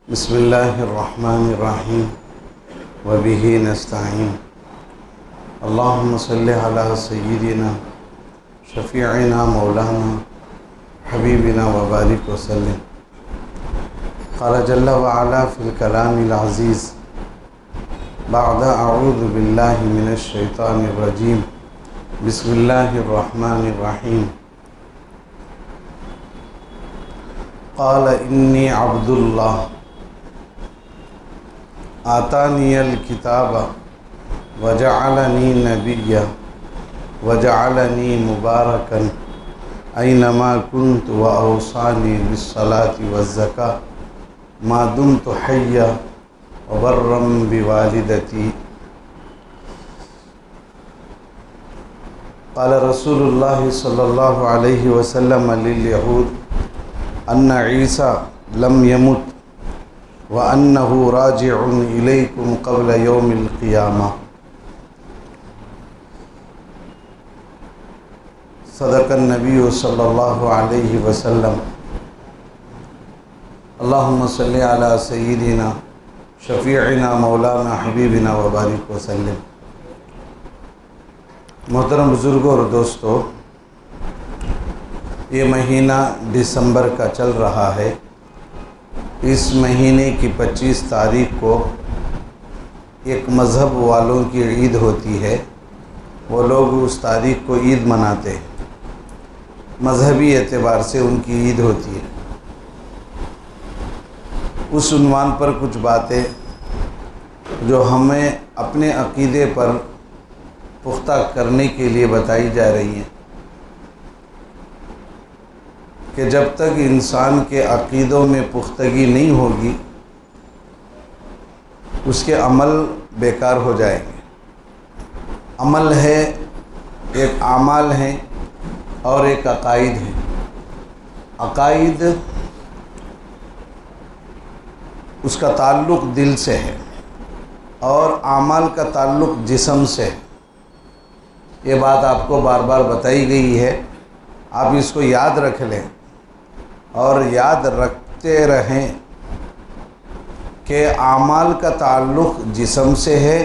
बिस्मिल्लाहिर्रहमानिर्रहीम वबिही नस्तईन। अल्लाहुम्मा सल्लि अला सय्यिदिना शफ़ीइना मौलाना हबीबिना व बारिक वसल्लिम। क़ाल जल्ल व अला फ़िल कलामिल अज़ीज़ बअद अऊज़ु बिल्लाहि मिनश शैतानिर रजीम। बिस्मिल्लाहिर्रहमानिर्रहीम। क़ाल इन्नी अब्दुल्लाह आतानियल किताब वजअलनी नबिय्या वजअलनी मुबारकन ऐनमा कुन्तु व औसानी बिस्सलाति वज़्ज़का मा दुम्तु हय्या व बर्रम बिवालिदती। क़ाल रसूलुल्लाह सल्लल्लाहु अलैहि वसल्लम लिल यहूद अन्ना ईसा लम यमुत व अन्नहु राजिउन इलैकुम क़ब्ल यौमिल क़ियामा। सदक़न नबी सल्लल्लाहु अलैहि वसल्लम। अल्लाहुम्मा सल्लि अला सय्यिदिना शफ़ीइना मौलाना हबीबिना व बारिक वसल्लिम। मोहतरम बुज़ुर्गों और दोस्तों, ये महीना दिसंबर का चल रहा है। इस महीने की 25 तारीख को एक मज़हब वालों की ईद होती है। वो लोग उस तारीख को ईद मनाते हैं, मज़हबी एतबार से उनकी ईद होती है। उस उन्वान पर कुछ बातें जो हमें अपने अक़ीदे पर पुख्ता करने के लिए बताई जा रही हैं कि जब तक इंसान के अक़ीदों में पुख्तगी नहीं होगी उसके अमल बेकार हो जाएंगे। अमल है, एक आमाल हैं और एक अक़ाइद है। अक़ाइद उसका ताल्लुक़ दिल से है और आमाल का ताल्लुक़ जिस्म से है। ये बात आपको बार बार बताई गई है, आप इसको याद रख लें और याद रखते रहें कि आमाल का ताल्लुक़ जिस्म से है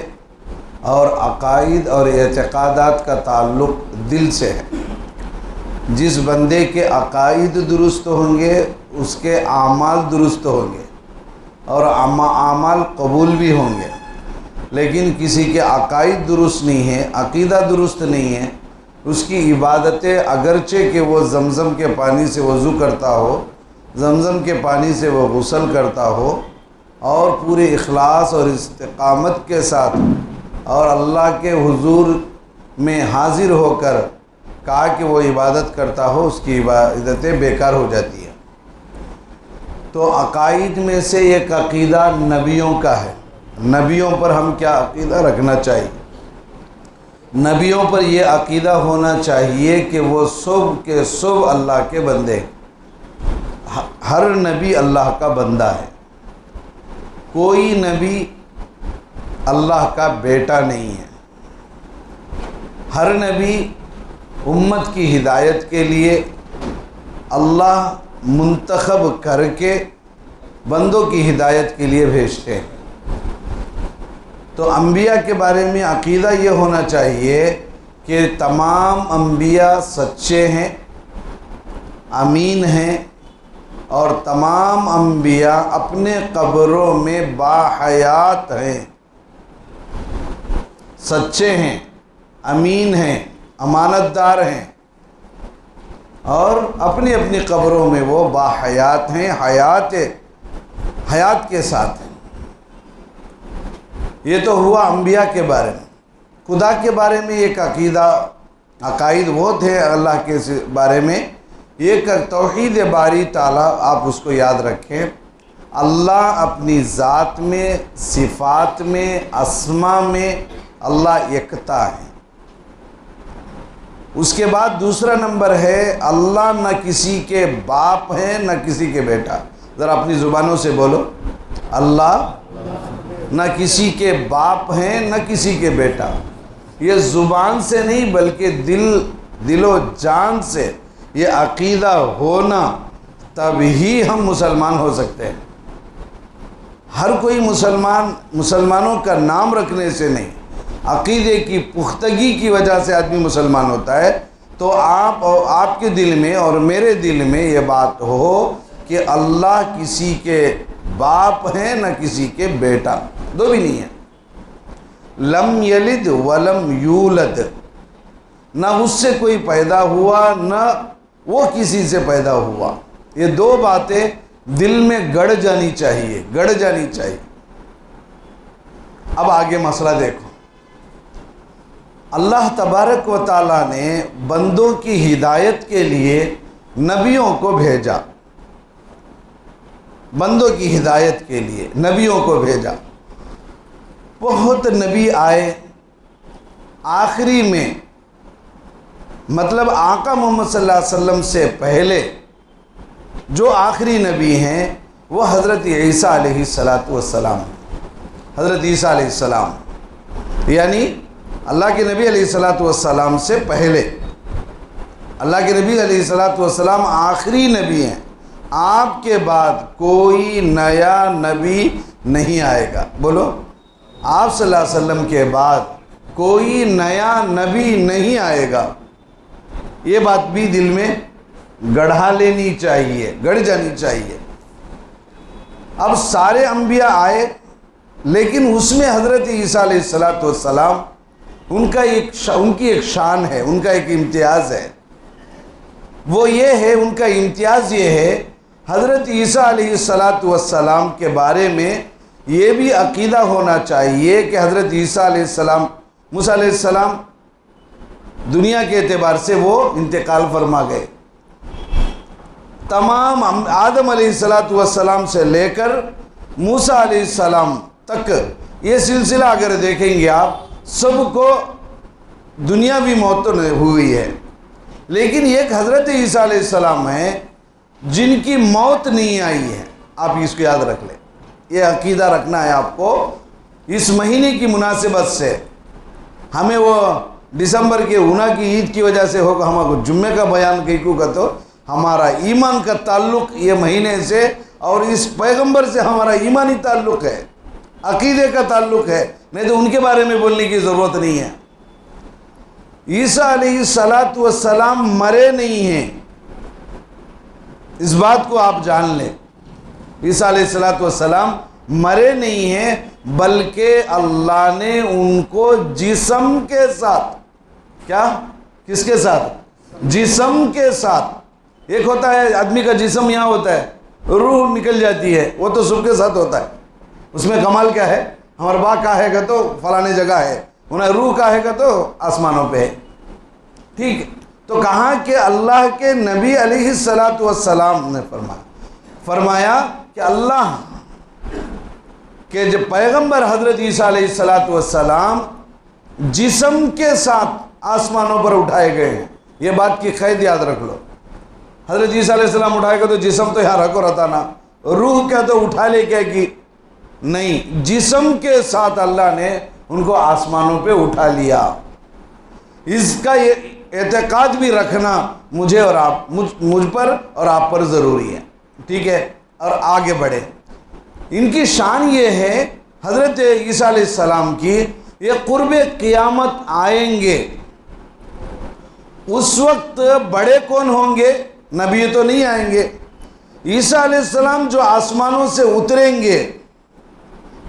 और अक़ाइद और एतक़ादात का ताल्लुक़ दिल से है। जिस बंदे के अक़ाइद दुरुस्त होंगे उसके आमाल दुरुस्त होंगे और आमाल कबूल भी होंगे। लेकिन किसी के अक़ाइद दुरुस्त नहीं है, अक़ीदा दुरुस्त नहीं है, उसकी इबादतें अगरचे कि वो ज़मज़म के पानी से वज़ू करता हो, ज़मज़म के पानी से वो गुस्ल करता हो और पूरे इखलास और इस्तिक़ामत के साथ और अल्लाह के हुज़ूर में हाज़िर होकर कहा कि वो इबादत करता हो, उसकी इबादतें बेकार हो जाती हैं। तो अक़ाइद में से एक अक़ीदा नबियों का है। नबियों पर हम क्या अक़ीदा रखना चाहिए? नबियों पर यह अक़ीदा होना चाहिए कि वो सुबह के सुबह अल्लाह के बंदे। हर नबी अल्लाह का बंदा है, कोई नबी अल्लाह का बेटा नहीं है। हर नबी उम्मत की हिदायत के लिए अल्लाह मुंतखब करके बंदों की हिदायत के लिए भेजते हैं। तो अम्बिया के बारे में अक़ीदा ये होना चाहिए कि तमाम अम्बिया सच्चे हैं, अमीन हैं और तमाम अम्बिया अपने कब्रों में बाहयात हैं, सच्चे हैं, अमीन हैं, अमानतदार हैं और अपनी अपनी कब्रों में वो बाहयात हैं, हयात के साथ हैं। ये तो हुआ अम्बिया के बारे में। खुदा के बारे में एक अक़ीदा अक़ाइद वो थे अल्लाह के बारे में। एक तौहीद बारी ताला, आप उसको याद रखें। अल्लाह अपनी ज़ात में, सिफ़ात में, अस्मा में अल्लाह एकता है। उसके बाद दूसरा नंबर है अल्लाह न किसी के बाप हैं न किसी के बेटा। ज़रा अपनी ज़ुबानों से बोलो, अल्लाह न किसी के बाप हैं न किसी के बेटा। ये ज़ुबान से नहीं बल्कि दिलो जान से ये अक़ीदा होना, तभी हम मुसलमान हो सकते हैं। हर कोई मुसलमानों का नाम रखने से नहीं, अक़ीदे की पुख्तगी की वजह से आदमी मुसलमान होता है। तो आप और आपके दिल में और मेरे दिल में ये बात हो कि अल्लाह किसी के बाप हैं न किसी के बेटा, दो भी नहीं है। लम यलिद वलम यूलद, न उससे कोई पैदा हुआ न वो किसी से पैदा हुआ। ये दो बातें दिल में गड़ जानी चाहिए, गड़ जानी चाहिए। अब आगे मसला देखो, अल्लाह तबारक व ताला ने बंदों की हिदायत के लिए नबियों को भेजा, बंदों की हिदायत के लिए नबियों को भेजा। बहुत नबी आए, आखिरी में मतलब आका मोहम्मद सल्लल्लाहु अलैहि वसल्लम से पहले जो आखिरी नबी हैं वो हज़रत ईसा अलैहिस्सलातु वस्सलाम, हज़रत ईसा अलैहिस्सलाम यानी अल्लाह के नबी अलैहिस्सलातु वस्सलाम से पहले, अल्लाह के नबी अलैहिस्सलातु वस्सलाम आखिरी नबी हैं। आपके बाद कोई नया नबी नहीं आएगा। बोलो, आप सल्लल्लाहु अलैहि वसल्लम के बाद कोई नया नबी नहीं आएगा। ये बात भी दिल में गढ़ा लेनी चाहिए, गढ़ जानी चाहिए। अब सारे अंबिया आए, लेकिन उसमें हज़रत ईसा अलैहिस्सलातु वस्सलाम उनकी एक शान है, उनका एक इम्तियाज़ है। वो ये है, उनका इम्तियाज़ ये है, हज़रत ईसा अलैहिस्सलातु वस्सलाम के बारे में ये भी अक़ीदा होना चाहिए कि हज़रत ईसा अलैहिस्सलाम, मूसा अलैहिस्सलाम दुनिया के एतबार से वो इंतकाल फरमा गए। तमाम आदम अलैहिस्सलातु वस्सलाम से लेकर मूसा अलैहिस्सलाम तक ये सिलसिला अगर देखेंगे आप, सबको दुनियावी मौत तो हुई है, लेकिन एक हज़रत ईसा अलैहिस्सलाम है जिनकी मौत नहीं आई है। आप इसको याद रख लें, ये अक़ीदा रखना है आपको। इस महीने की मुनासिबत से हमें वो दिसंबर के उना की ईद की वजह से होगा, हमारे जुम्मे का बयान कहीं का, तो हमारा ईमान का ताल्लुक़ ये महीने से और इस पैगंबर से हमारा ईमानी ताल्लुक़ है, अक़ीदे का ताल्लुक़ है, नहीं तो उनके बारे में बोलने की ज़रूरत नहीं है। ईसा अलैहिस्सलातु वस्सलाम मरे नहीं हैं, इस बात को आप जान लें। ईसा अलैहिस्सलातु वस्सलाम मरे नहीं हैं, बल्कि अल्लाह ने उनको जिस्म के साथ, क्या, किसके साथ, जिस्म के साथ। एक होता है आदमी का जिस्म यहाँ होता है, रूह निकल जाती है, वो तो सबके साथ होता है। उसमें कमाल क्या है, हमारा बाप का है तो फलाने जगह है, उन्हें रूह का है तो आसमानों पे है। ठीक है, तो कहा कि अल्लाह के नबी अलैहिस्सलातु वस्सलाम ने फरमाया कि अल्लाह के जब पैगंबर हज़रत ईसा अलैहिस्सलातु वस्सलाम जिस्म के साथ आसमानों पर उठाए गए हैं। ये बात की क़ैद याद रख लो। हज़रत ईसा अलैहिस्सलाम उठाएगा तो जिस्म तो यहाँ रखो रहता ना, रूह क्या तो उठा ले क्या कि नहीं, जिस्म के साथ अल्लाह ने उनको आसमानों पे उठा लिया। इसका ये एतकाद भी रखना मुझे और आप, मुझ पर और आप पर ज़रूरी है। ठीक है, और आगे बढ़े। इनकी शान ये है हज़रत ईसा अलैहिस्सलाम की, ये क़ुर्ब क़ियामत आएंगे, उस वक्त बड़े कौन होंगे, नबी तो नहीं आएंगे। ईसा अलैहिस्सलाम जो आसमानों से उतरेंगे,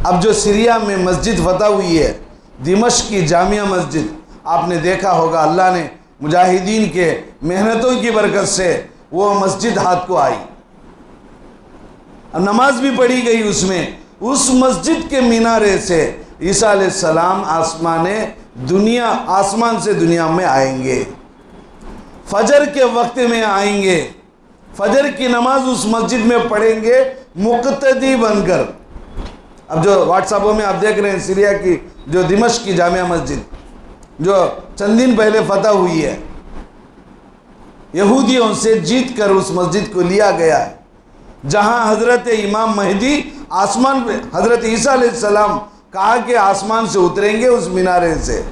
अब जो सीरिया में मस्जिद फतह हुई है, दिमश्क की जामिया मस्जिद, आपने देखा होगा, अल्लाह ने मुजाहिदीन के मेहनतों की बरकत से वो मस्जिद हाथ को आई, नमाज भी पढ़ी गई उसमें। उस मस्जिद के मीनारे से ईसा अलैहिस्सलाम आसमान से दुनिया में आएंगे, फजर के वक्त में आएंगे, फजर की नमाज उस मस्जिद में पढ़ेंगे मुक़्तदी बनकर। अब जो व्हाट्सएपों में आप देख रहे हैं, सीरिया की जो दिमश्क की जामिया मस्जिद जो चंद दिन पहले फतह हुई है, यहूदियों से जीत कर उस मस्जिद को लिया गया है, जहां हज़रत इमाम महदी आसमान पे, हज़रत ईसा अलैहिस्सलाम कहा कि आसमान से उतरेंगे उस मीनारे से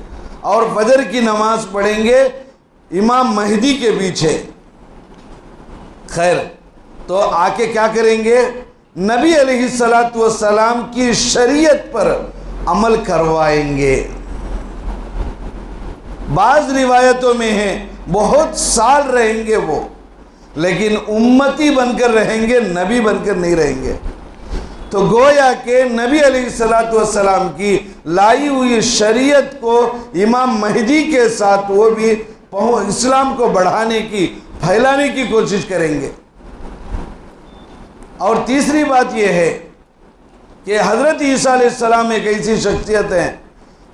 और फजर की नमाज पढ़ेंगे इमाम महदी के पीछे। खैर, तो आके क्या करेंगे, नबी अलैहिस्सलातु वस्सलाम की शरीयत पर अमल करवाएंगे। बाज़ रिवायतों में है बहुत साल रहेंगे वो, लेकिन उम्मती बनकर रहेंगे, नबी बनकर नहीं रहेंगे। तो गोया के नबी अलैहिस्सलातु वस्सलाम की लाई हुई शरीयत को इमाम महदी के साथ वो भी इस्लाम को बढ़ाने की, फैलाने की कोशिश करेंगे। और तीसरी बात यह है कि हज़रत ईसा अलैहिस्सलाम एक ऐसी शख्सियत है,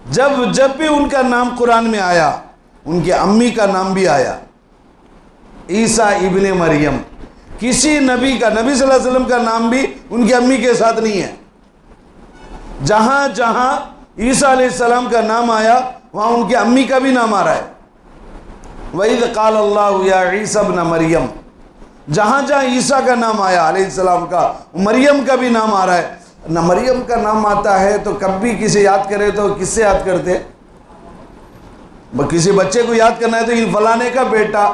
जब भी उनका नाम कुरान में आया, उनके अम्मी का नाम भी आया, ईसा इब्ने मरियम। किसी नबी का, नबी सल्लल्लाहु अलैहि वसल्लम का नाम भी उनकी अम्मी के साथ नहीं है। जहाँ जहाँ ईसा अलैहिस्सलाम का नाम आया, वहाँ उनकी अम्मी का भी नाम आ रहा है। वइज़ क़ाल अल्लाहु या ईसा इब्न मरियम, जहाँ जहाँ ईसा का नाम आया अलैहिस्सलाम का, मरियम का भी नाम आ रहा है ना। मरियम का नाम आता है तो कभी किसे याद करे तो किससे याद करते? किसी बच्चे को याद करना है तो इन फलाने का बेटा,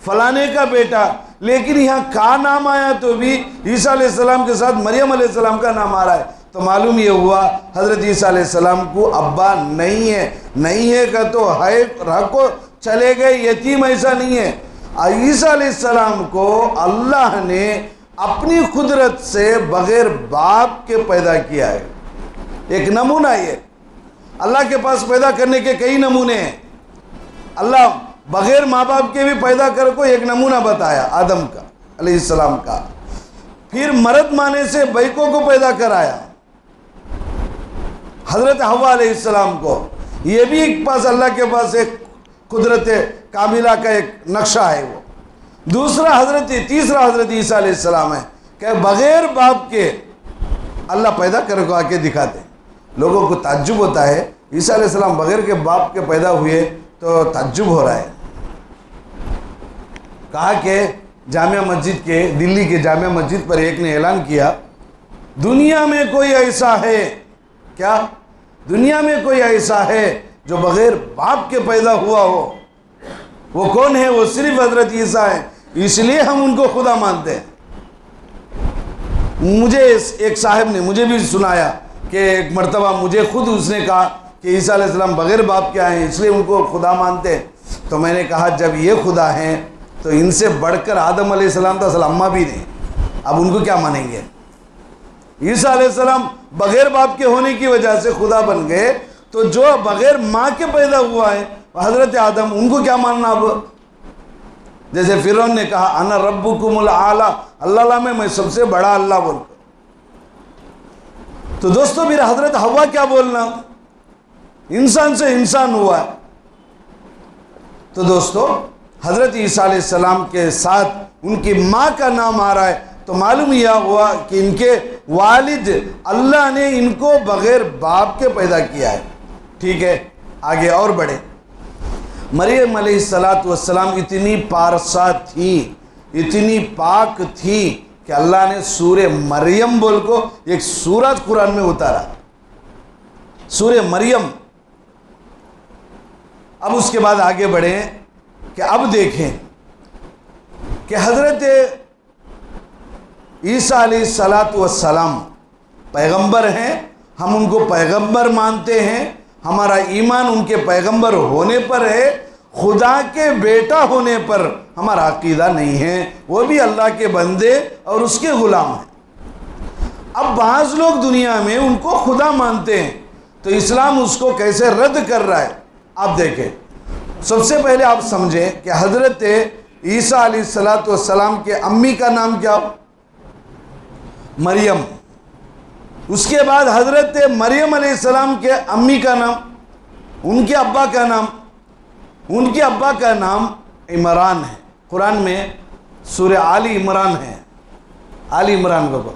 फलाने का बेटा। लेकिन यहाँ का नाम आया तो भी ईसा अलैहिस्सलाम के साथ मरियम अलैहिस्सलाम का नाम आ रहा है। तो मालूम ये हुआ हज़रत ईसा अलैहिस्सलाम को अब्बा नहीं है। नहीं है का तो है, रखो चले गए, यतीम ऐसा नहीं है। ईसा अलैहिस्सलाम को अल्लाह ने अपनी कुदरत से बग़ैर बाप के पैदा किया है। एक नमूना ये, अल्लाह के पास पैदा करने के कई नमूने हैं। अल्लाह बग़ैर माँ बाप के भी पैदा कर को एक नमूना बताया, आदम का अलैहिस्सलाम का। फिर मर्द माने से बैकों को पैदा कराया, हज़रत हव्वा अलैहिस्सलाम को। ये भी एक पास अल्लाह के पास एक कुदरत कामिला का एक नक्शा है वो। तीसरा हज़रत ईसा अलैहिस्सलाम है कि बग़ैर बाप के अल्लाह पैदा कर को आके दिखाते। लोगों को ताज्जुब होता है, ईसा अलैहिस्सलाम बग़ैर के बाप के पैदा हुए तो ताज्जुब हो रहा है। कहा कि जामिया मस्जिद के, दिल्ली के जामिया मस्जिद पर एक ने ऐलान किया, दुनिया में कोई ऐसा है क्या, दुनिया में कोई ऐसा है जो बग़ैर बाप के पैदा हुआ हो? वो कौन है? वो सिर्फ हज़रत ईसा है, इसलिए हम उनको खुदा मानते हैं। मुझे एक साहब ने मुझे भी सुनाया कि एक मर्तबा मुझे खुद उसने कहा कि ईसा अलैहिस्सलाम बग़ैर बाप के आए हैं, इसलिए उनको खुदा मानते हैं। तो मैंने कहा जब ये खुदा हैं तो इनसे बढ़कर आदम अलैहिस्सलाम तो असल अम्मा भी नहीं, अब उनको क्या मानेंगे? ईसा अलैहिस्सलाम बग़ैर बाप के होने की वजह से खुदा बन गए, तो जो बग़ैर माँ के पैदा हुआ है हज़रत आदम, उनको क्या मानना? अब जैसे फिरौन ने कहा अना रब्बुकुमुल आला, अल्लाह में मैं सबसे बड़ा अल्लाह बोल। तो दोस्तों मेरा हज़रत हव्वा क्या बोलना, इंसान से इंसान हुआ है। तो दोस्तों हज़रत ईसा अलैहिस्सलाम के साथ उनकी माँ का नाम आ रहा है, तो मालूम यह हुआ कि इनके वालिद अल्लाह ने इनको बग़ैर बाप के पैदा किया है। ठीक है, आगे और बढ़े। मरियम अलैहिस्सलातु वस्सलाम इतनी पारसा थी, इतनी पाक थी कि अल्लाह ने सूरे मरियम बोल को एक सूरत कुरान में उतारा, सूरे मरियम। अब उसके बाद आगे बढ़े कि अब देखें कि हज़रत ईसा अलैहिस्सलातु वस्सलाम पैगंबर हैं, हम उनको पैगंबर मानते हैं, हमारा ईमान उनके पैगंबर होने पर है, खुदा के बेटा होने पर हमारा अकीदा नहीं है, वो भी अल्लाह के बंदे और उसके ग़ुलाम हैं। अब बाज़ लोग दुनिया में उनको खुदा मानते हैं, तो इस्लाम उसको कैसे रद्द कर रहा है आप देखें। सबसे पहले आप समझें कि हज़रत ईसा अलैहिस्सलातु वस्सलाम के अम्मी का नाम क्या? मरियम। उसके बाद हज़रत मरियम अलैहिस्सलाम के अम्मी का नाम, उनके अब्बा का नाम, उनके अब्बा का नाम इमरान है। कुरान में सूरह आली इमरान है, आली इमरान को।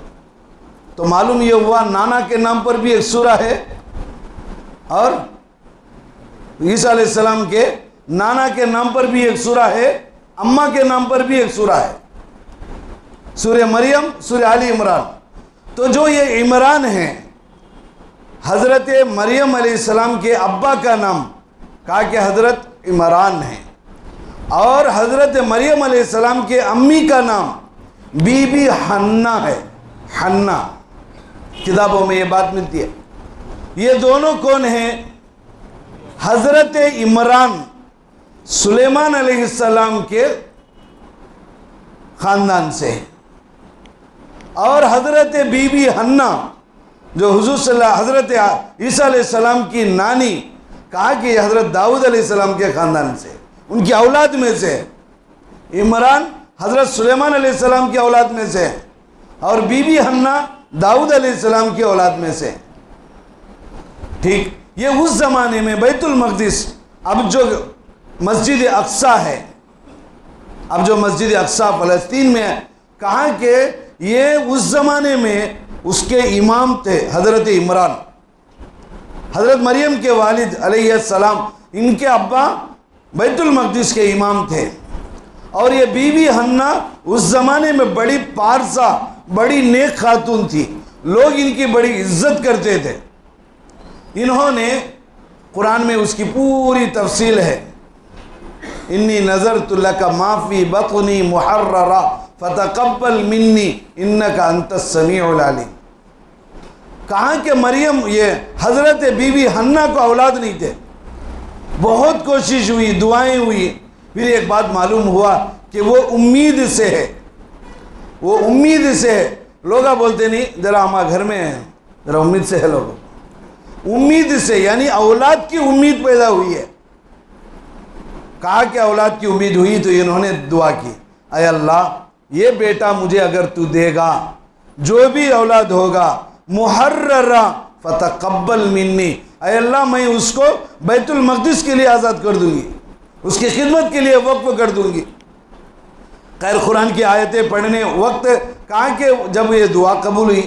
तो मालूम ये हुआ नाना के नाम पर भी एक सूरा है और ईसा अलैहिस्सलाम के नाना के नाम पर भी एक सूरा है, अम्मा के नाम पर भी एक सूरा है, सूरह मरियम, सूरह आली इमरान। तो जो ये इमरान हैं, हज़रत मरियम अलैहिस्सलाम के अब्बा का नाम कहा कि हज़रत इमरान है, और हज़रत मरियम अलैहिस्सलाम के अम्मी का नाम बीबी हन्ना है। हन्ना, किताबों में ये बात मिलती है। ये दोनों कौन हैं? हज़रत इमरान सुलेमान अलैहिस्सलाम के ख़ानदान से, और हज़रत बीबी हन्ना जो हुज़ूर हज़रत ईसा अलैहिस्सलाम की नानी, कहा कि हज़रत दाऊद अलैहिस्सलाम के ख़ानदान से, उनकी औलाद में से। इमरान हज़रत सुलेमान अलैहिस्सलाम की औलाद में से, और बीबी हन्ना दाऊद अलैहिस्सलाम की औलाद में से। ठीक, ये उस ज़माने में बैतुल मक़दिस, अब जो मस्जिद अक्सा है, अब जो मस्जिद अक्सा फ़लस्तीन में है, कहा कि ये उस ज़माने में उसके इमाम थे हज़रत इमरान, हज़रत मरियम के वालिद अलैहिस्सलाम, इनके अब्बा बैतुल मक़दिस के इमाम थे। और ये बीबी हन्ना उस ज़माने में बड़ी पारसा, बड़ी नेक खातून थी, लोग इनकी बड़ी इज्जत करते थे। इन्होंने कुरान में उसकी पूरी तफसील है, इन्नी नज़रतु लका माफ़ी बतनी मुहर्ररा फ़तक़ब्बल मिन्नी इन्नका अंतस समीउल अलीम। कहा कि मरियम, ये हज़रत बीबी हन्ना को औलाद नहीं थे, बहुत कोशिश हुई, दुआएं हुई, फिर एक बात मालूम हुआ कि वो उम्मीद से है, वो उम्मीद से है। लोग बोलते नहीं, ज़रा हमारे घर में है, ज़रा उम्मीद से है, लोग उम्मीद से, यानी औलाद की उम्मीद पैदा हुई है। कहा कि औलाद की उम्मीद हुई तो इन्होंने दुआ की, अय अल्लाह, ये बेटा मुझे अगर तू देगा, जो भी औलाद होगा, मुहर्ररा फ़तक़ब्बल मिन्नी, अय अल्लाह, मैं उसको बैतुल मक़दिस के लिए आज़ाद कर दूंगी, उसकी खिदमत के लिए वक्फ कर दूंगी। खैर, कुरान की आयतें पढ़ने वक्त कहा कि जब ये दुआ कबूल हुई,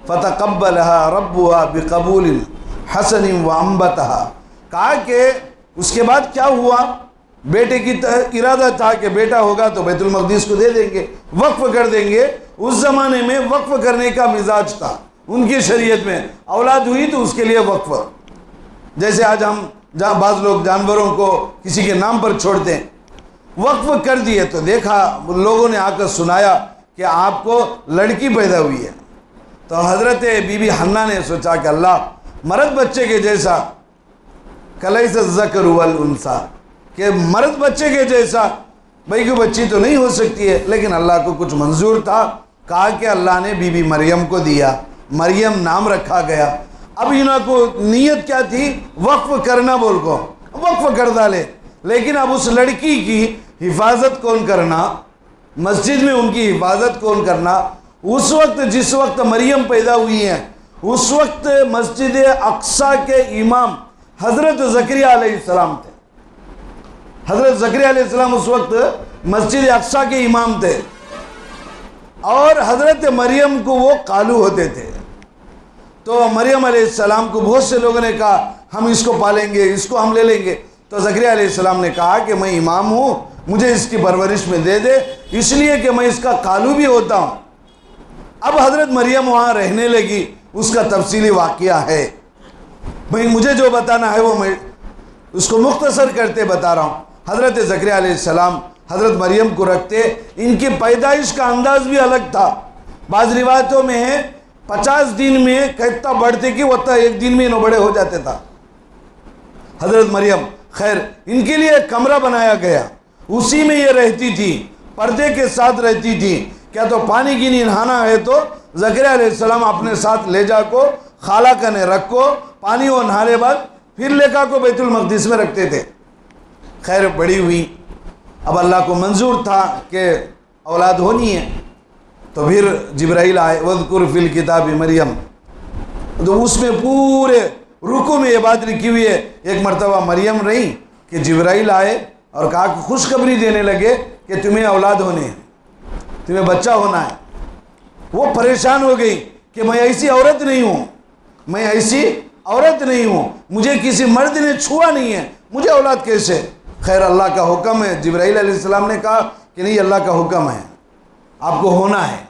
फ़तक़ब्बलहा रब्बुहा बिक़बूलिन हसनिन व अम्बतहा, कहा कि उसके बाद क्या हुआ, बेटे की इरादा था कि बेटा होगा तो बैतुल मक़दिस को दे देंगे, वक्फ कर देंगे। उस ज़माने में वक्फ करने का मिजाज था उनकी शरीयत में, औलाद हुई तो उसके लिए वक्फ। जैसे आज हम जहाँ बाज़ लोग जानवरों को किसी के नाम पर छोड़ते हैं, वक्फ कर दिए तो देखा लोगों ने आकर सुनाया कि आपको लड़की पैदा हुई है, तो हज़रत बीबी हन्ना ने सोचा कि अल्लाह, मर्द बच्चे के जैसा, कलैस ज़कर वल उन्सा, कि मर्द बच्चे के जैसा भाई की बच्ची तो नहीं हो सकती है, लेकिन अल्लाह को कुछ मंजूर था। कहा कि अल्लाह ने बीबी मरियम को दिया, मरियम नाम रखा गया। अब इन्हों को नीयत क्या थी, वक्फ करना, बोल को वक्फ कर डाले, लेकिन अब उस लड़की की हिफाजत कौन करना, मस्जिद में उनकी हिफाजत कौन करना। उस वक्त, जिस वक्त मरियम पैदा हुई है, उस वक्त मस्जिद अक्सा के इमाम हज़रत ज़करिया अलैहिस्सलाम थे। हज़रत ज़करिया अलैहिस्सलाम उस वक्त मस्जिद अक्सा के इमाम थे, और हज़रत मरियम को वो कालू होते थे। तो मरियम अलैहिस्सलाम को बहुत से लोगों ने कहा, हम इसको पालेंगे, इसको हम ले लेंगे। तो ज़करिया अलैहिस्सलाम ने कहा कि मैं इमाम हूँ, मुझे इसकी परवरिश में दे दे, इसलिए कि मैं इसका कालू भी होता हूँ। अब हज़रत मरियम वहाँ रहने लगी, उसका तफसीली वाक़या है, भाई मुझे जो बताना है वो मैं उसको मुख्तसर करते बता रहा हूँ। हज़रत ज़करिया अलैहिस्सलाम हज़रत मरियम को रखते, इनकी पैदाइश का अंदाज़ भी अलग था। बाज़ रिवायतों में है 50 दिन में कितना बढ़ते कि वो एक दिन में इन्हों बड़े हो जाते था हज़रत मरियम। खैर, इनके लिए एक कमरा बनाया गया, उसी में ये रहती थी, पर्दे के साथ रहती थी। क्या तो पानी गिनी नहाना है तो ज़करिया अलैहिस्सलाम अपने साथ ले जाको, खाला कने रखो, पानी वो नहाने बाद फिर लेका को बैतुल मक़दिस में रखते थे। खैर, बड़ी हुई, अब अल्लाह को मंजूर था कि औलाद होनी है, तो फिर जिब्राइल आए, वज़कुर फिल किताबी मरियम, तो उसमें पूरे रुकू में ये बात लिखी हुई है। एक मरतबा मरियम रही कि जिब्राइल आए और कहा कि खुशखबरी देने लगे कि तुम्हें औलाद होने हैं, तुम्हें बच्चा होना है। वो परेशान हो गई कि मैं ऐसी औरत नहीं हूँ, मैं ऐसी औरत नहीं हूँ, मुझे किसी मर्द ने छुआ नहीं है, मुझे औलाद कैसे। खैर, अल्लाह का हुक्म है। जिब्राइल अलैहिस्सलाम ने कहा कि नहीं, अल्लाह का हुक्म है, आपको होना है।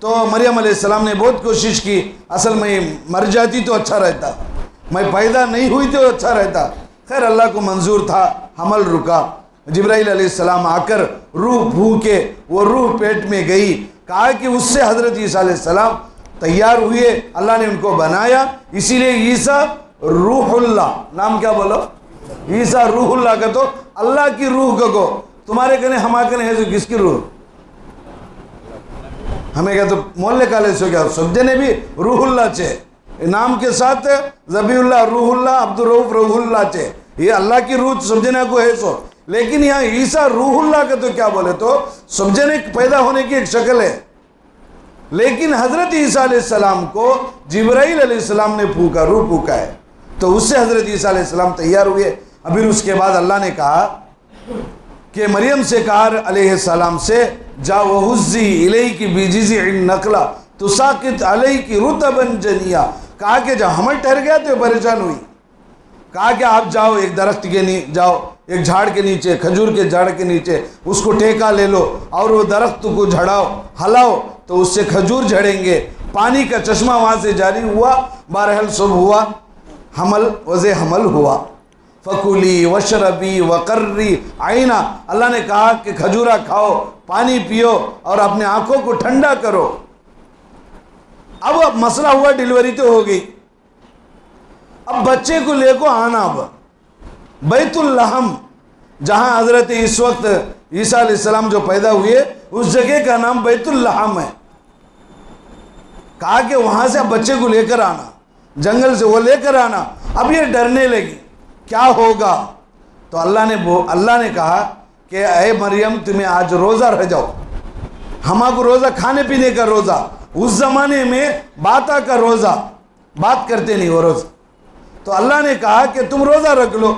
तो मरियम अलैहिस्सलाम ने बहुत कोशिश की, असल में मर जाती तो अच्छा रहता, मैं पैदा नहीं हुई तो अच्छा रहता। खैर, अल्लाह को मंजूर था, हमल रुका। जिब्राइल अलैहिस्सलाम आकर रूह फूके, वो रूह पेट में गई, कहा कि उससे हज़रत ईसा अलैहिस्सलाम तैयार हुए, अल्लाह ने उनको बनाया, इसीलिए ईसा रूहुल्लाह, नाम क्या बोलो, ईसा रूहुल्लाह का, तो अल्लाह की रूह को तुम्हारे कने हमारे कने है जो किसकी रूह, हमें क्या तो मोहल्ले काले से क्या समझे ने भी रूहुल्लाह चे नाम के साथ ज़बीउल्लाह रूहुल्लाह अब्दुल रऊफ रूहुल्लाह चे, ये अल्लाह की रूह समझने को है सो, लेकिन यहाँ ईसा रूहुल्लाह का तो क्या बोले तो समझने पैदा होने की एक शक्ल है। लेकिन हज़रत ईसा अलैहिस्सलाम को जिब्राइल अलैहिस्सलाम ने फूका, रूह फूका है, तो उससे हज़रत ईसा अलैहिस्सलाम तैयार हुए। अभी उसके बाद अल्लाह ने कहा कि मरियम से कहा अलैहिस्सलाम से, जा वहुज़्ज़ी इलैकी बिजिज़िन नखला तुसाकित अलैकी रुतबन जनिया, कहा कि जब हमल ठहर गया तो परेशान हुई, कहा कि आप जाओ एक दरख्त के नीचे जाओ, एक झाड़ के नीचे, खजूर के झाड़ के नीचे, उसको टेका ले लो और वो दरख्त को झड़ाओ, हलाओ, तो उससे खजूर झड़ेंगे, पानी का चश्मा वहाँ से जारी हुआ, बहरहाल सब हुआ, हमल वज़े हमल हुआ। फ़कुली वशरबी वक़र्री आइना, अल्लाह ने कहा कि खजूरा खाओ, पानी पियो और अपने आँखों को ठंडा करो। अब मसला हुआ, डिलीवरी तो हो गई, अब बच्चे को लेको आना, अब बैतुल लहम जहाँ हज़रत इस वक्त ईसा अलैहिस्सलाम जो पैदा हुए उस जगह का नाम बैतुल लहम है। कहा कि वहाँ से अब बच्चे को लेकर आना, जंगल से वो लेकर आना। अब ये डरने लगी क्या होगा, तो अल्लाह ने कहा कि अय मरियम तुम्हें आज रोज़ा रह जाओ, हमारे को रोज़ा खाने पीने का रोज़ा, उस ज़माने में बाता का रोज़ा, बात करते नहीं वो रोज़ा, तो अल्लाह ने कहा कि तुम रोज़ा रख लो।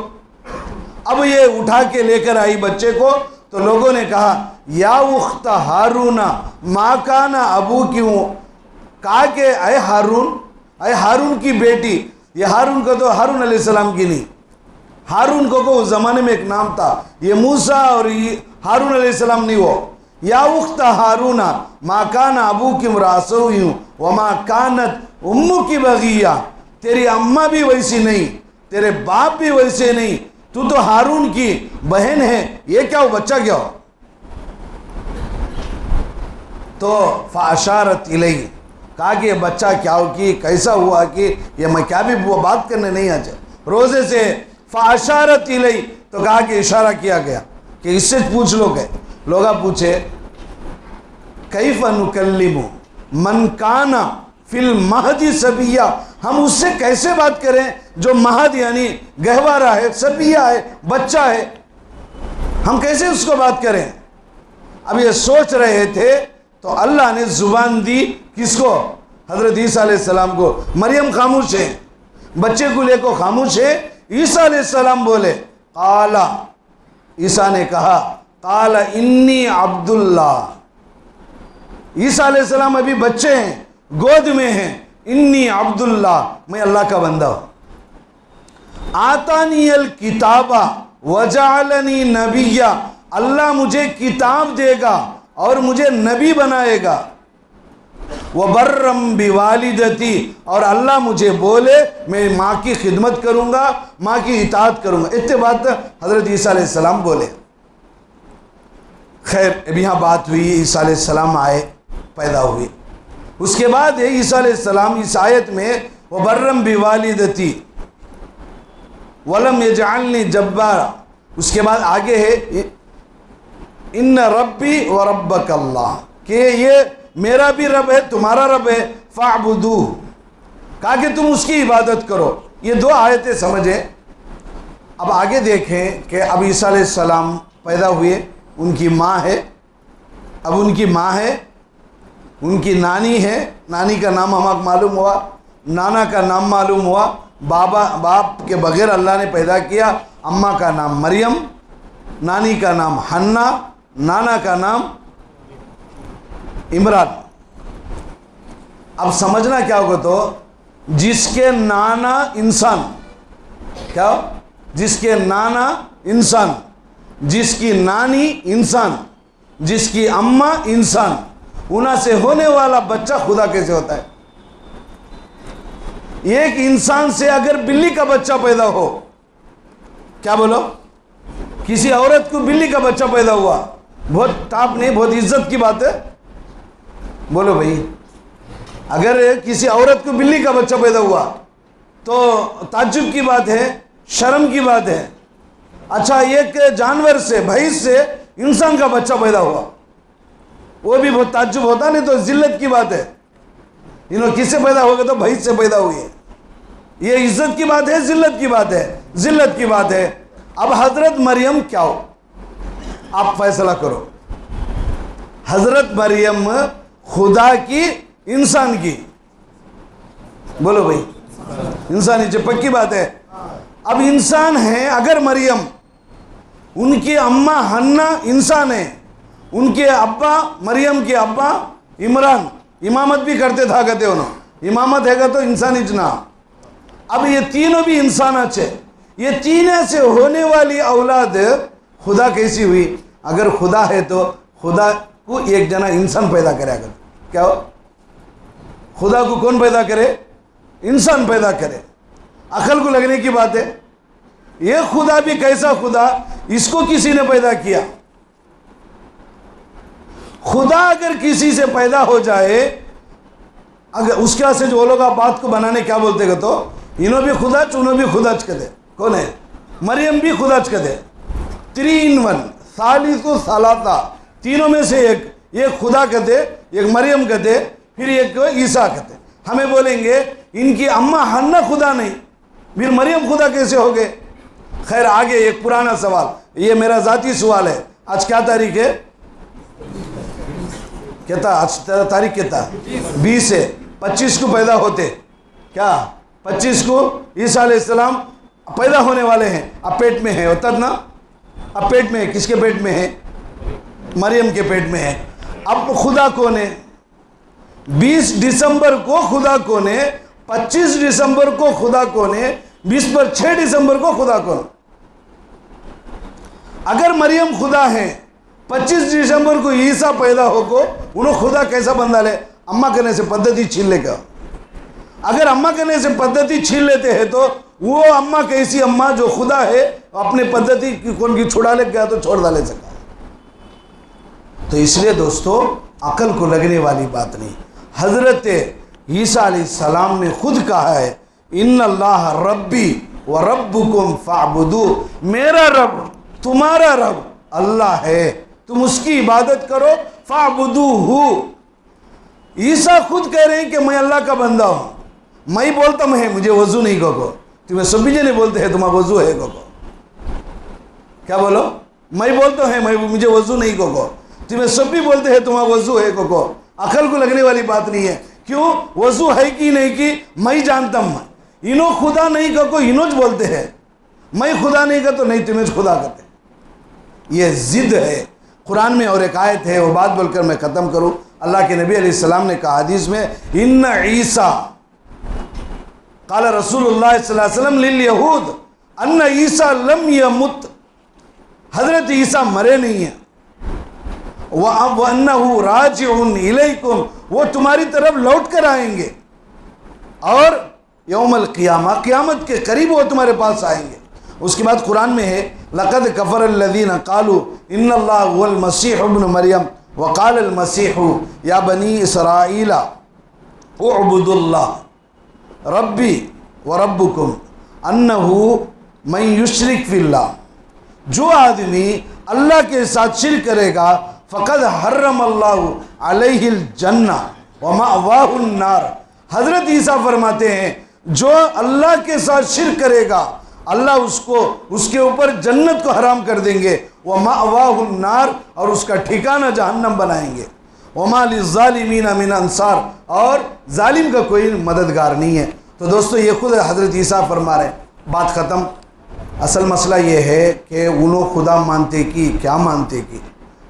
अब ये उठा के लेकर आई बच्चे को, तो लोगों ने कहा या उख्त हारूना माँ काना अबू क्यों, कहा कि अय हारून की बेटी, ये हारून को तो हारून अलैहिस्सलाम की नहीं, हारून को उस ज़माने में एक नाम था, ये मूसा और ये हारून अलैहिस्सलाम नहीं हो। या उख्त हारूना माँ काना अबू की मुरासो यूँ व माँ कानत उम्मू की बगिया, तेरी अम्मा भी वैसी नहीं, तेरे बाप भी वैसे नहीं, तू तो हारून की बहन है, ये क्या हो, बच्चा क्या हो। तो फ़ाशारत इलैहि, कहा कि ये बच्चा क्या हो कि कैसा हुआ कि ये मैं क्या भी वो बात करने नहीं आ जाए रोज़े से। फ़ाशारत इलैहि, तो कहा कि इशारा किया गया कि इससे पूछ लो, गए लोग पूछे कैफ़ नुकल्लिमु मन काना फिल महदी सबिया, हम उससे कैसे बात करें जो महद यानी गहवारा है, सबिया है, बच्चा है, हम कैसे उसको बात करें। अब ये सोच रहे थे तो अल्लाह ने ज़ुबान दी किसको, हज़रत ईसा अलैहिस्सलाम को। मरियम खामोश है, बच्चे को लेकर खामोश है। ईसा अलैहिस्सलाम बोले, काला, ईसा ने कहा, काला इन्नी अब्दुल्लाह, ईसा अलैहिस्सलाम अभी बच्चे हैं, गोद में हैं, इन्नी अब्दुल्लाह, मैं अल्लाह का बंदा हूँ। आतानियल किताबा वजालनी नबिया, अल्लाह मुझे किताब देगा और मुझे नबी बनाएगा। वह बर्रम बिवालिदती, और अल्लाह मुझे बोले मैं माँ की खिदमत करूँगा, माँ की इताअत करूँगा। इतने बात हज़रत ईसा अलैहिस्सलाम बोले। खैर अब यहाँ बात हुई, ईसा अलैहिस्सलाम आए, पैदा हुए। उसके बाद ईसा अलैहिस्सलाम इस आयत में वह बर्रम बिवालिदती वलम यजअलनी जब्बारा, उसके बाद आगे है इन्न रब्बी व रब्बक अल्लाह, कि ये मेरा भी रब है तुम्हारा रब है, फ़अबुदू, कहा कि तुम उसकी इबादत करो। ये दो आयतें समझें। अब आगे देखें कि अब ईसा अलैहिस्सलाम पैदा हुए, उनकी माँ है, अब उनकी माँ है, उनकी नानी है, नानी का नाम हमें मालूम हुआ, नाना का नाम मालूम हुआ, बाप के बगैर अल्लाह ने पैदा किया। अम्मा का नाम मरियम, नानी का नाम हन्ना, नाना का नाम इमरान। अब समझना क्या होगा, तो जिसके नाना इंसान, क्या जिसके नाना इंसान, जिसकी नानी इंसान, जिसकी अम्मा इंसान, उन्हें से होने वाला बच्चा खुदा कैसे होता है। एक इंसान से अगर बिल्ली का बच्चा पैदा हो, क्या बोलो, किसी औरत को बिल्ली का बच्चा पैदा हुआ, बहुत टाप नहीं, बहुत इज्जत की बात है। बोलो भाई, अगर किसी औरत को बिल्ली का बच्चा पैदा हुआ तो ताज्जुब की बात है, शर्म की बात है। अच्छा, एक जानवर से, भैंस से इंसान का बच्चा पैदा हुआ, वो भी बहुत ताज्जुब होता, नहीं तो जिल्लत की बात है। इन्होंने किससे पैदा हो गए? तो भैंस से पैदा हुई है। ये इज्जत की बात है, जिल्लत की बात है? जिल्लत की बात है। अब हजरत मरियम क्या हो, आप फैसला करो। हजरत मरियम खुदा की, इंसान की? बोलो भाई, इंसानी जो पक्की बात है। अब इंसान है, अगर मरियम, उनकी अम्मा हन्ना इंसान है, उनके अब्बा, मरियम के अब्बा इमरान इमामत भी करते था, कहते उन्होंने इमामत है तो इंसान इजना। अब ये तीनों भी इंसान अच्छे, ये तीनों से होने वाली औलाद खुदा कैसी हुई? अगर खुदा है तो खुदा को एक जना इंसान पैदा करेगा, क्या हो? खुदा को कौन पैदा करे? इंसान पैदा करे। अकल को लगने की बात है। ये खुदा भी कैसा खुदा, इसको किसी ने पैदा किया। खुदा अगर किसी से पैदा हो जाए, अगर उसके से जो लोग बात को बनाने क्या बोलते हैं, तो इन्हों भी खुदाच, उन्हों भी खुदाच कहते। कौन है? मरियम भी खुदाच कहते। 3 in 1, सालिसु सलासा, तीनों में से एक खुदा कहते, एक मरियम कहते, फिर एक ईसा कहते। हमें बोलेंगे इनकी अम्मा हन्ना खुदा नहीं, फिर मरियम खुदा कैसे हो गए? खैर, आगे एक पुराना सवाल, ये मेरा जाती सवाल है। आज क्या तारीख है? कहता आज तारीख कहता 20 है। 25 को पैदा होते, क्या 25 को ईसा अलैहिस्सलाम पैदा होने वाले हैं। अब पेट में है, होता ना, अब पेट में है। किसके पेट में है? मरियम के पेट में है। अब खुदा कौन है? 20 दिसंबर को खुदा कौन है? 25 दिसंबर को खुदा कौन है? 20 पर 6 दिसंबर को खुदा कौन? अगर मरियम खुदा है, 25 दिसंबर को ईसा पैदा होको, उन्होंने खुदा कैसा बंदा ले? अम्मा कहने से पद्धति छीन लेगा। अगर अम्मा कहने से पद्धति छीन लेते हैं तो वो अम्मा कैसी अम्मा जो खुदा है, अपने पद्धति कौन की छुड़ा ले गया तो छोड़ डाले सका। तो इसलिए दोस्तों, अकल को लगने वाली बात नहीं। हजरत ईसा अलैहिस्सलाम ने खुद कहा है, इन्नल्लाह रब्बी व रब्बुकुम फअबुदू, मेरा रब तुम्हारा रब अल्लाह है, तुम उसकी इबादत करो। फअबुदूहु, ईसा खुद कह रहे हैं कि मैं अल्लाह का बंदा हूं। मैं बोलता मैं मुझे वजू नहीं गोगो, तुम्हें सभी जने बोलते हैं तुम्हारा वजू है गोगो। क्या बोलो? मैं बोलता है मैं मुझे वजू नहीं गोगो, तुम्हें सभी बोलते हैं तुम्हारा वजू है गोगो। अकल को लगने वाली बात नहीं है। क्यों? वजू है कि नहीं कि मैं जानता हूं। इनो खुदा नहीं कहो, इनोज बोलते हैं। मैं खुदा नहीं कहता, नहीं तुम्हें खुदा कहते। ये जिद है कुरान में। और एक आयत है, वो बात बोलकर मैं ख़त्म करूँ। अल्लाह के नबी अलैहिस्सलाम ने कहा हदीस में, इन्ना ईसा काला रसूलुल्लाह सल्लल्लाहु अलैहि वसल्लम लिल यहूद अन्ना ईसा लम यमुत, हजरत ईसा मरे नहीं है। व अन्नहु राजिउन इलैकुम, वो तुम्हारी तरफ लौट कर आएंगे, और यौमल क़ियामा, क़ियामत के करीब वो तुम्हारे पास आएंगे। उसके बाद कुरान में है, लक़द कफ़रल्लज़ीना क़ालू इन्नल्लाह हुवल मसीह इब्न मरियम व क़ालल मसीहु या बनी इसराईला उअबुदुल्लाह रब्बी व रब्बुकुम अन्नहु मन युशरिक फिल्लाह, जो आदमी अल्लाह के साथ शिर्क करेगा, फ़क़द हर्रमल्लाहु अलैहिल जन्ना व मअवाहुन नार। हज़रत ईसा फरमाते हैं, जो अल्लाह के साथ शिर्क करेगा, अल्लाह उसको, उसके ऊपर जन्नत को हराम कर देंगे। व मअवाहुन नार, और उसका ठिकाना जहन्नम बनाएंगे। व मा लिज़्ज़ालिमीना मिन अंसार, और जालिम का कोई मददगार नहीं है। तो दोस्तों, ये खुद हज़रत ईसा फरमा रहे। बात ख़त्म। असल मसला ये है कि वो लोग खुदा मानते कि क्या मानते कि,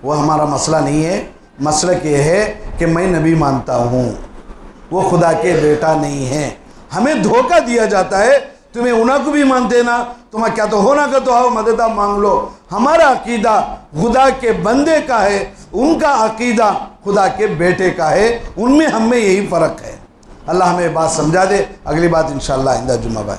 वो हमारा मसला नहीं है। मसला ये है कि मैं नबी मानता हूँ, वो खुदा के बेटा नहीं है। हमें धोखा दिया जाता है, तुम्हें उन्हें को भी मानते ना, तुम्हें क्या तो होना का तो आओ मदद मांग लो। हमारा अकीदा खुदा के बंदे का है, उनका अकीदा खुदा के बेटे का है। उनमें हमें यही फ़र्क है। अल्लाह हमें बात समझा दे। अगली बात इंशाअल्लाह आइंदा जुम्मा बाय।